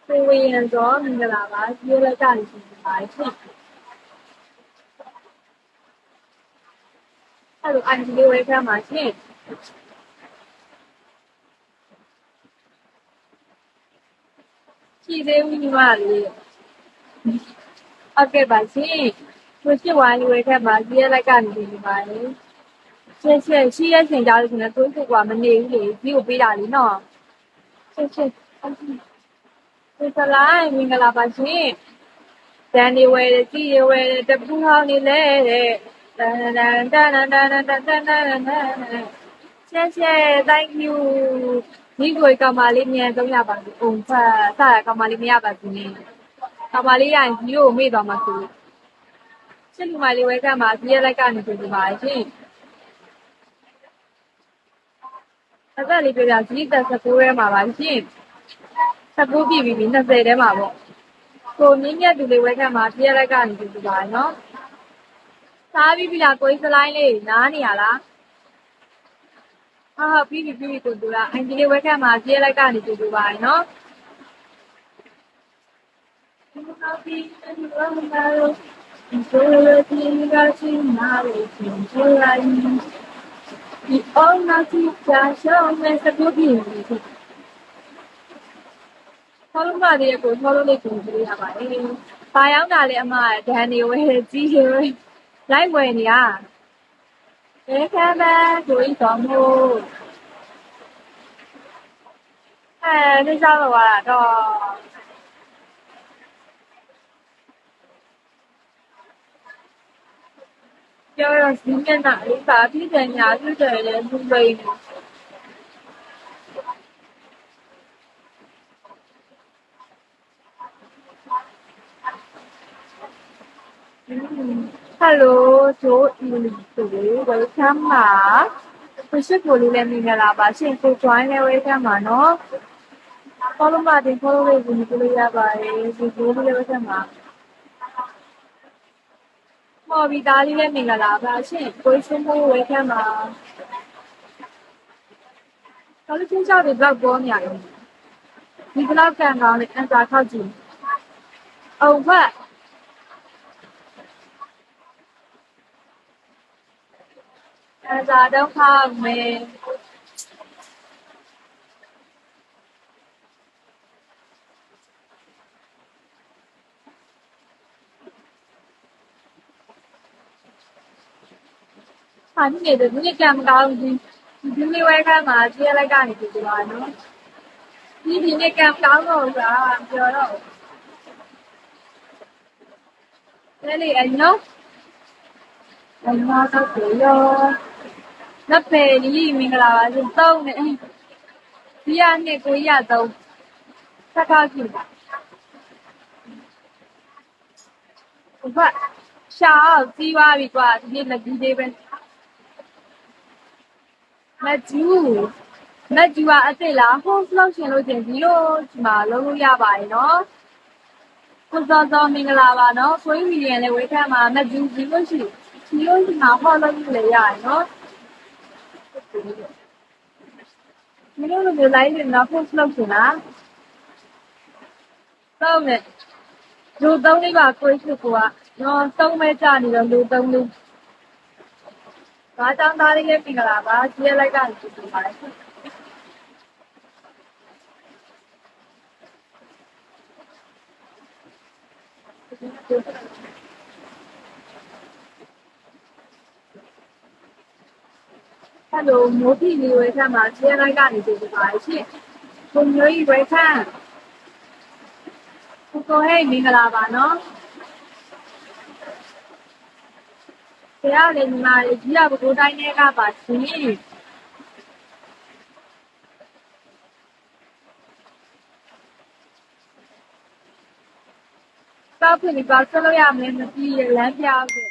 ကိုဝေရန်စောမင်္ဂလာပါဒီရက်လက်ကနေရှင်ပါရှင်အဲ့လိုအန်ဂျီလေးဝဲခမ်းပါရှင်ရှိသေးဘူးညီမလေးဟုတ်ကဲ့ပါရှင်ကိုရှိဝိုင်းလေးဝဲခမ်းပါဒီရက်လက်ကနေရှင်ပါလေရှင်းရှင်းရှိရရှင်ကြားလို့ရှင်လည်းတိုးဖို့ကမနေဘူးလေဒီကိုပေးတာလीနော်ရှင်းရှင်းဒီစလိုင်းမင်္ဂလာပါရှင်တန်နေဝဲကြည်ရွယ်တပူဟောင်းနေလဲတဲ့တန်တန်တန်တန်တန်တန်တန်တန်တန်ရှင်းရှင်း thank you ဒီကိုကောင်မလေးမြန်ဆုံးရပါစေ။အုံဖတ်စတာကောင်မလေးမရပါဘူး။ကောင်မလေးရရင်ဒီကိုမေ့သွားမှာဆိုလို့ရှင်းလူမလေးဝဲကမှာဒီရက်လိုက်ကနေဆိုပါရှင်။အသက်လေးပြပြဒီတက်19ထဲမှာပါရှင်။19ပြည်ပြီ20ထဲမှာပေါ့။ကိုမြင့်မြတ်သူလေးဝဲကမှာဒီရက်လိုက်ကနေဆိုပါနော်။စားပြီးပြီလားကိုယ်စလိုင်းလေးနားနေရလား။ဟုတ်ပြီးပြီကိုတူလားအင်ဂျီလေးဝဲကမှာဒီရက်လိုက်ကနေဆိုပါနော်။ဒီအောင်နာစီချာရှောင်းမဲ့စကူပြင်းနေတယ်ဆောလုံးမလေးကိုဆောလုံးလေးကိုကြည့်ရပါတယ်။ဘာရောက်တာလဲအမဒန်နေဝဲကြီးရွယ်လိုက်ဝယ်နေရ။ဘယ်ကမ်းပဲကိုကြီးတော်မို့ဒီစားတော့ပြောရစီးမျက်နှာလေးပါပြည့်တယ်ညာပြည့်တယ်လည်းသူ့ပိန်ဟယ်လိုဂျိုးအီလီဆိုဝယ်ချမ်းပါကိုရှိကိုလေးလည်းမင်္ဂလာပါရှင်ကို join လည်းဝယ်ချမ်းပါနော် follow မတင် follow လေးကိုကြည့်ရပါတယ်ဒီဂျိုးလေးလည်းဝယ်ချမ်းပါမော်ဘီသားလေးလည်းမင်္ဂလာပါရှင်ကိုရှင်းဖို့ဝယ်ချမ်းပါတော်လေးချင်းချောက်တွေဘလောက်ပေါ်နေရတယ်ဒီဘလောက်ကန်ကောင်းလေးအန်စာခောက်ကြည့်အုံဖက်အန်စာတော့ခောက်မယ်ဟာဒီနေ့ဒီနေ့ကံမကောင်းဘူးဒီနေ့ဝဲခန်းမှာကြည့်ရလိုက်ကနေကြည့်ပါနော်ဒီနေ့ကံကောင်းတော့ဆိုတာပြောတော့လဲလေအနော်အနော်တော့ပြောလက်ပေကြီးမင်္ဂလာပါရှင်သုံးနဲ့ဒီရနှစ်ကိုရသုံးဆက်ထားကြည့်ဟုတ်ရှာအောင်ကြီးသွားပြီကွာဒီနေ့လက်ကြီးလေးပဲမကျူကအစ်စ်လားဟိုးလောက်ရှင်လို့ချင်းဒီလိုဒီမှာလုံးလို့ရပါတယ်နော်ကိုစောစောမင်္ဂလာပါနော်ဆွေးမီလီယံလည်းဝေးခမ်းမှာမကျူဒီလိုရှိဒီလိုဒီမှာဟောလုံးလို့လည်းရတယ်နော်ဒီလိုလိုမျိုးလိုက်နေတာဟိုးလောက်ရှင်လားသုံးနဲ့လူသုံးလေးပါကိုရှိကိုကနော်သုံးမဲကြနေတော့လူသုံးလေးဘာကြောင့်သားလေးလည်းမင်္ဂလာပါကြည့်လိုက်တာကြည့်ပါလိုက်ဟယ်လိုမိုးတီလေးဝဲခမ်းမှာကြည့်လိုက်ကနေကြည့်ပါရှင်ကိုမျိုးကြီးဝဲခမ်းကိုဟဲ့မင်္ဂလာပါနော်တရားလည်းညီမလေးကြီးရဘကိုတိုင်းထဲကပါရှင်တောက်ဖြစ်ပြီးပါဆက်လို့ရမယ်မကြည့်ရလမ်းပြောင်းဆို